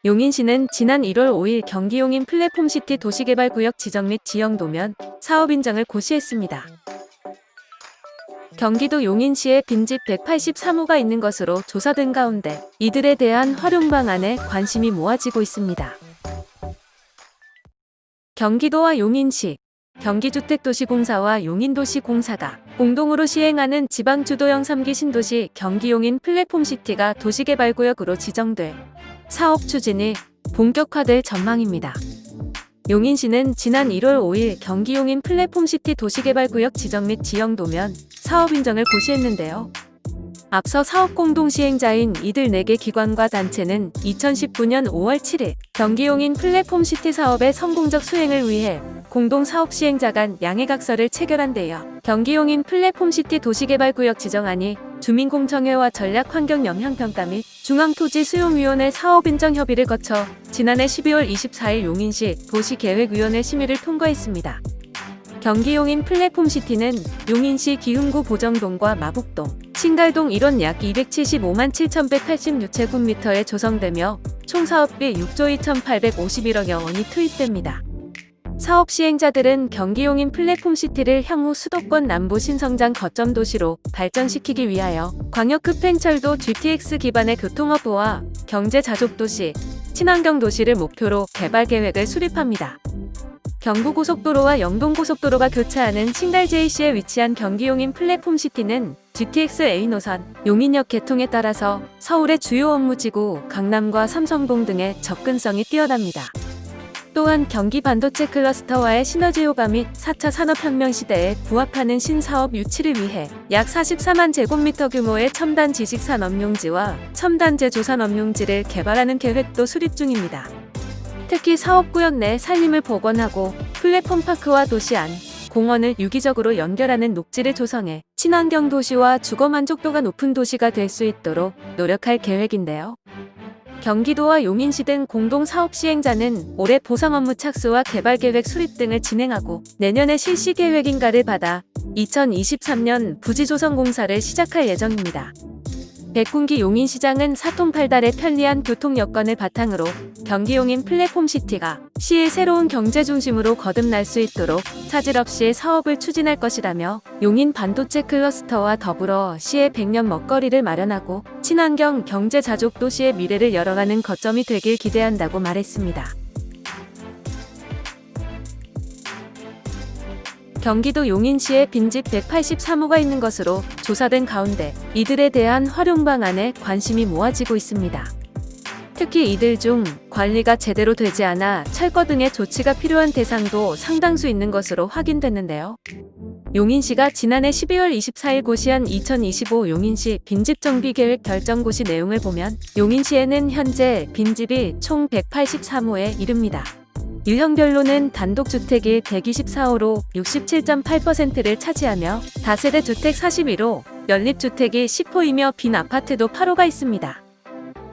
용인시는 지난 1월 5일 경기 용인 플랫폼시티 도시개발구역 지정 및 지형도면 사업 인정을 고시했습니다. 경기도 용인시에 빈집 183호가 있는 것으로 조사된 가운데 이들에 대한 활용 방안에 관심이 모아지고 있습니다. 경기도와 용인시, 경기주택도시공사와 용인도시공사가 공동으로 시행하는 지방주도형 3기 신도시 경기용인 플랫폼시티가 도시개발구역으로 지정돼 사업 추진이 본격화될 전망입니다. 용인시는 지난 1월 5일 경기용인 플랫폼시티 도시개발구역 지정 및 지형도면 사업 인정을 고시했는데요. 앞서 사업 공동시행자인 이들 4개 기관과 단체는 2019년 5월 7일 경기용인 플랫폼시티 사업의 성공적 수행을 위해 공동사업 시행자 간 양해각서를 체결한 데요. 경기용인 플랫폼시티 도시개발구역 지정안이 주민공청회와 전략환경영향평가 및 중앙토지수용위원회 사업인정 협의를 거쳐 지난해 12월 24일 용인시 도시계획위원회 심의를 통과했습니다. 경기용인 플랫폼시티는 용인시 기흥구 보정동과 마북동, 신갈동 일원 약 275만 7,186제곱미터에 조성되며 총 사업비 6조 2,851억여 원이 투입됩니다. 사업 시행자들은 경기용인 플랫폼시티를 향후 수도권 남부 신성장 거점 도시로 발전시키기 위하여 광역급 횡철도 GTX 기반의 교통허브와 경제자족도시, 친환경 도시를 목표로 개발 계획을 수립합니다. 경부고속도로와 영동고속도로가 교차하는 신갈JC에 위치한 경기용인 플랫폼시티는 GTX A 노선, 용인역 개통에 따라서 서울의 주요 업무지구 강남과 삼성동 등의 접근성이 뛰어납니다. 또한 경기 반도체 클러스터와의 시너지 효과 및 4차 산업혁명 시대에 부합하는 신사업 유치를 위해 약 44만 제곱미터 규모의 첨단 지식산업용지와 첨단 제조산업용지를 개발하는 계획도 수립 중입니다. 특히 사업구역 내 산림을 복원하고 플랫폼파크와 도시 안, 공원을 유기적으로 연결하는 녹지를 조성해 친환경 도시와 주거 만족도가 높은 도시가 될 수 있도록 노력할 계획인데요. 경기도와 용인시 등 공동사업 시행자는 올해 보상 업무 착수와 개발계획 수립 등을 진행하고 내년에 실시 계획인가를 받아 2023년 부지조성공사를 시작할 예정입니다. 백군기 용인시장은 사통팔달의 편리한 교통 여건을 바탕으로 경기용인 플랫폼시티가 시의 새로운 경제중심으로 거듭날 수 있도록 차질 없이 사업을 추진할 것이라며 용인 반도체 클러스터와 더불어 시의 100년 먹거리를 마련하고 친환경 경제자족 도시의 미래를 열어가는 거점이 되길 기대한다고 말했습니다. 경기도 용인시에 빈집 183호가 있는 것으로 조사된 가운데 이들에 대한 활용 방안에 관심이 모아지고 있습니다. 특히 이들 중 관리가 제대로 되지 않아 철거 등의 조치가 필요한 대상도 상당수 있는 것으로 확인됐는데요. 용인시가 지난해 12월 24일 고시한 2025 용인시 빈집정비계획 결정고시 내용을 보면 용인시에는 현재 빈집이 총 183호에 이릅니다. 유형별로는 단독주택이 124호로 67.8%를 차지하며 다세대 주택 41호, 연립주택이 10호이며 빈 아파트도 8호가 있습니다.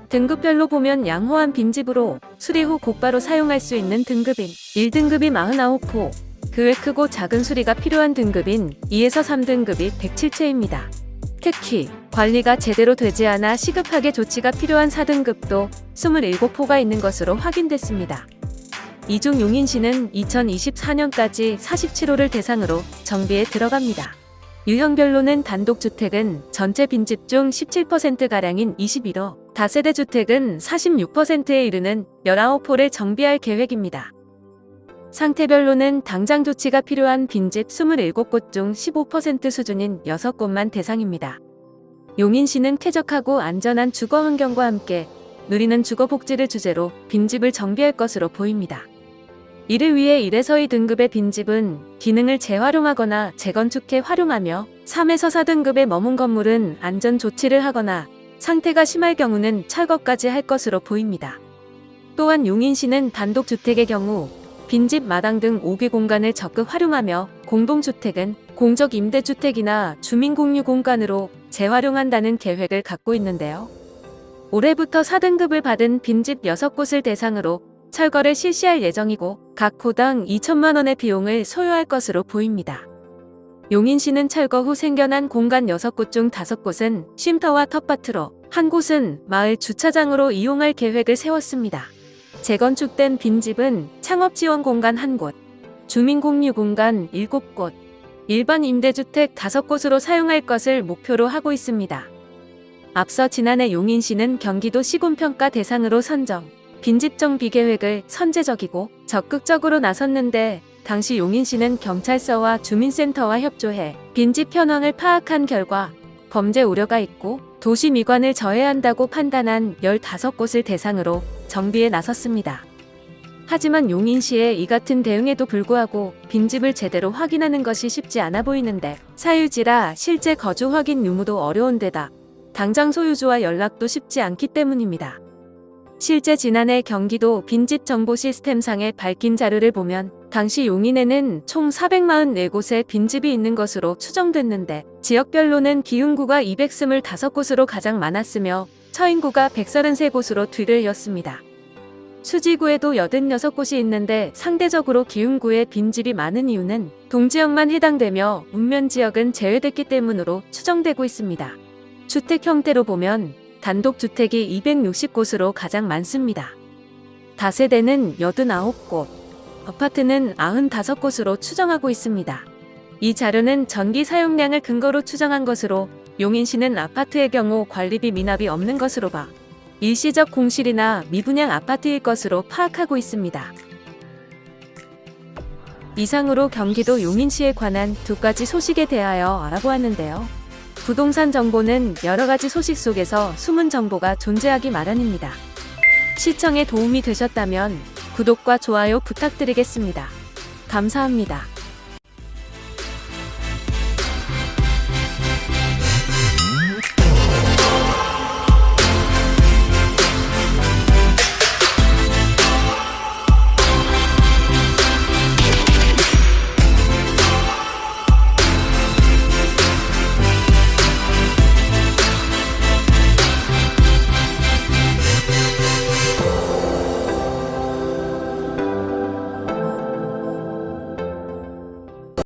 등급별로 보면 양호한 빈집으로 수리 후 곧바로 사용할 수 있는 등급인 1등급이 49호, 그 외 크고 작은 수리가 필요한 등급인 2에서 3등급이 107채입니다. 특히 관리가 제대로 되지 않아 시급하게 조치가 필요한 4등급도 27호가 있는 것으로 확인됐습니다. 이 중 용인시는 2024년까지 47호를 대상으로 정비에 들어갑니다. 유형별로는 단독주택은 전체 빈집 중 17%가량인 21호, 다세대 주택은 46%에 이르는 19호를 정비할 계획입니다. 상태별로는 당장 조치가 필요한 빈집 27곳 중 15% 수준인 6곳만 대상입니다. 용인시는 쾌적하고 안전한 주거 환경과 함께 누리는 주거 복지를 주제로 빈집을 정비할 것으로 보입니다. 이를 위해 1에서 2등급의 빈집은 기능을 재활용하거나 재건축해 활용하며 3에서 4등급의 머문 건물은 안전 조치를 하거나 상태가 심할 경우는 철거까지 할 것으로 보입니다. 또한 용인시는 단독주택의 경우 빈집 마당 등 5개 공간을 적극 활용하며 공동주택은 공적 임대주택이나 주민공유 공간으로 재활용한다는 계획을 갖고 있는데요. 올해부터 4등급을 받은 빈집 6곳을 대상으로 철거를 실시할 예정이고 각 호당 2천만 원의 비용을 소요할 것으로 보입니다. 용인시는 철거 후 생겨난 공간 6곳 중 5곳은 쉼터와 텃밭으로 한 곳은 마을 주차장으로 이용할 계획을 세웠습니다. 재건축된 빈집은 창업지원 공간 1곳, 주민공유 공간 7곳, 일반 임대주택 5곳으로 사용할 것을 목표로 하고 있습니다. 앞서 지난해 용인시는 경기도 시군평가 대상으로 선정, 빈집 정비 계획을 선제적이고 적극적으로 나섰는데 당시 용인시는 경찰서와 주민센터와 협조해 빈집 현황을 파악한 결과 범죄 우려가 있고 도시 미관을 저해한다고 판단한 15곳을 대상으로 정비에 나섰습니다. 하지만 용인시의 이 같은 대응에도 불구하고 빈집을 제대로 확인하는 것이 쉽지 않아 보이는데 사유지라 실제 거주 확인 유무도 어려운 데다 당장 소유주와 연락도 쉽지 않기 때문입니다. 실제 지난해 경기도 빈집 정보 시스템상에 밝힌 자료를 보면 당시 용인에는 총 444곳의 빈집이 있는 것으로 추정됐는데 지역별로는 기흥구가 225곳으로 가장 많았으며 처인구가 133곳으로 뒤를 이었습니다. 수지구에도 86곳이 있는데 상대적으로 기흥구에 빈집이 많은 이유는 동지역만 해당되며 읍면지역은 제외됐기 때문으로 추정되고 있습니다. 주택 형태로 보면 단독주택이 260곳으로 가장 많습니다. 다세대는 89곳, 아파트는 95곳으로 추정하고 있습니다. 이 자료는 전기 사용량을 근거로 추정한 것으로 용인시는 아파트의 경우 관리비 미납이 없는 것으로 봐 일시적 공실이나 미분양 아파트일 것으로 파악하고 있습니다. 이상으로 경기도 용인시에 관한 2가지 소식에 대하여 알아보았는데요. 부동산 정보는 여러 가지 소식 속에서 숨은 정보가 존재하기 마련입니다. 시청에 도움이 되셨다면 구독과 좋아요 부탁드리겠습니다. 감사합니다.